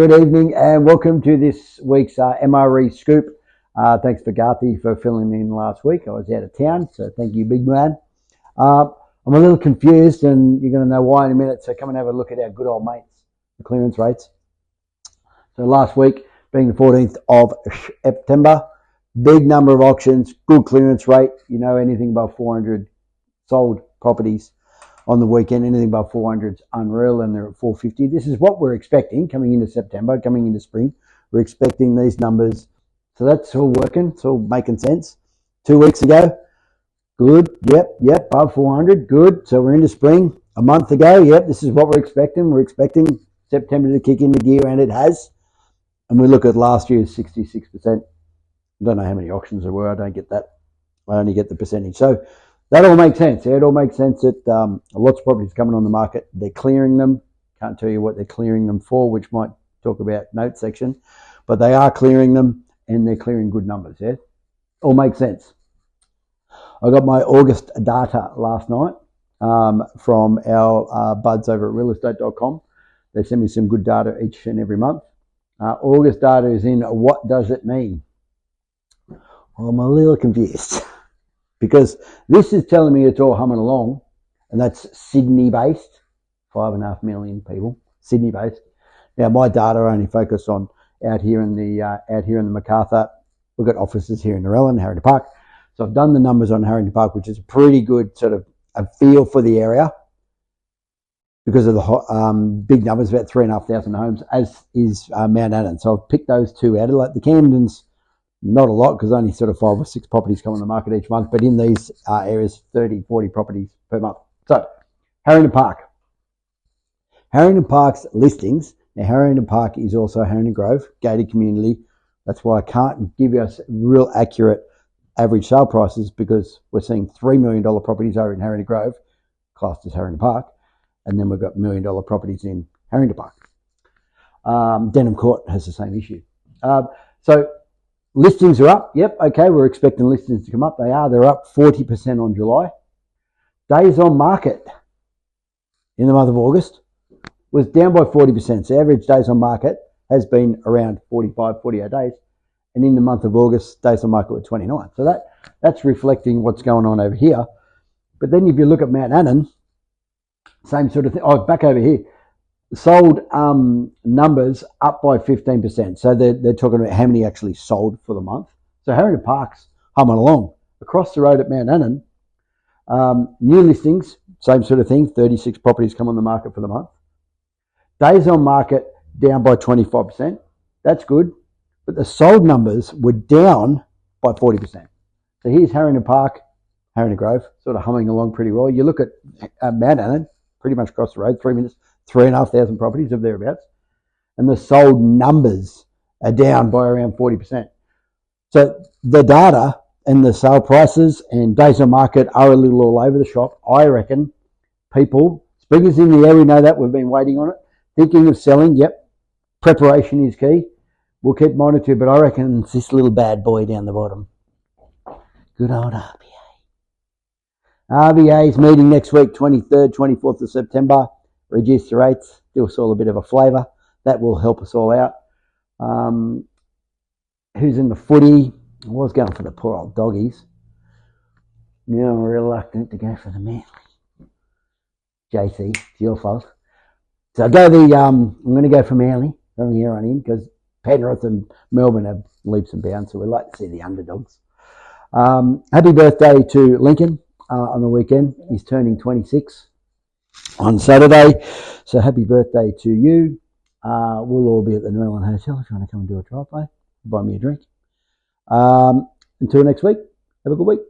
Good evening and welcome to this week's MRE scoop. Thanks to Garthy for filling in last week. I was out of town, so thank you, big man. I'm a little confused and you're going to know why in a minute, so come and have a look at our good old mates, the clearance rates. So last week, being the 14th of September, big number of auctions, good clearance rate. You know, anything above 400 sold properties on the weekend, anything above 400 is unreal, and they're at 450. This is what we're expecting coming into September, coming into spring. We're expecting these numbers. So that's all working. It's all making sense. 2 weeks ago, good. Yep, above 400, good. So we're into spring. A month ago, yep, this is what we're expecting. We're expecting September to kick into gear, and it has. And we look at last year's 66%. I don't know how many auctions there were. I don't get that. I only get the percentage. So that all makes sense. Yeah, it all makes sense that lots of properties coming on the market. They're clearing them. Can't tell you what they're clearing them for, which might talk about note section. But they are clearing them, and they're clearing good numbers. Yeah, all makes sense. I got my August data last night from our buds over at realestate.com. They send me some good data each and every month. August data is in. What does it mean? Well, I'm a little confused. Because this is telling me it's all humming along, and that's Sydney-based, 5.5 million people, Sydney-based. Now, my data only focus on out here in the Macarthur. We've got offices here in Narellan, Harrington Park. So I've done the numbers on Harrington Park, which is a pretty good sort of a feel for the area because of the big numbers, about 3,500 homes, as is Mount Annan. So I've picked those two out. Like the Camdens, not a lot because only sort of 5 or 6 properties come on the market each month, but in these areas, 30, 40 properties per month. So, Harrington Park. Harrington Park's listings. Now, Harrington Park is also Harrington Grove, gated community. That's why I can't give us real accurate average sale prices because we're seeing $3 million properties over in Harrington Grove, classed as Harrington Park, and then we've got $1 million properties in Harrington Park. Denham Court has the same issue. So, listings are up. Yep, okay, we're expecting listings to come up. They are. They're up 40% on July. Days on market in the month of August was down by 40%. So average days on market has been around 45, 48 days. And in the month of August, days on market were 29. So that's reflecting what's going on over here. But then if you look at Mount Annan, same sort of thing. Oh, back over here. Sold numbers up by 15%. So they're talking about how many actually sold for the month. So Harrington Park's humming along. Across the road at Mount Annan, new listings, same sort of thing. 36 properties come on the market for the month. Days on market down by 25%. That's good. But the sold numbers were down by 40%. So here's Harrington Park, Harrington Grove, sort of humming along pretty well. You look at Mount Annan, pretty much across the road, 3 minutes. 3,500 properties of thereabouts, and the sold numbers are down by around 40%. So the data and the sale prices and days on market are a little all over the shop. I reckon people, springers in the air, we know that, we've been waiting on it, thinking of selling, yep, preparation is key. We'll keep monitoring, but I reckon it's this little bad boy down the bottom. Good old RBA. RBA's meeting next week, 23rd, 24th of September. Reduce the rates, give us all a bit of a flavour. That will help us all out. Who's in the footy? I was going for the poor old doggies. Now I'm reluctant to go for the Manly. JC, it's your fault. So I'm going to go for Manly from here on in because Penrith and Melbourne have leaps and bounds, so we like to see the underdogs. Happy birthday to Lincoln on the weekend. He's turning 26. On Saturday, so happy birthday to you. We'll all be at the Narellan Hotel if you want to come and do a drive-by. Buy me a drink. Until next week, have a good week.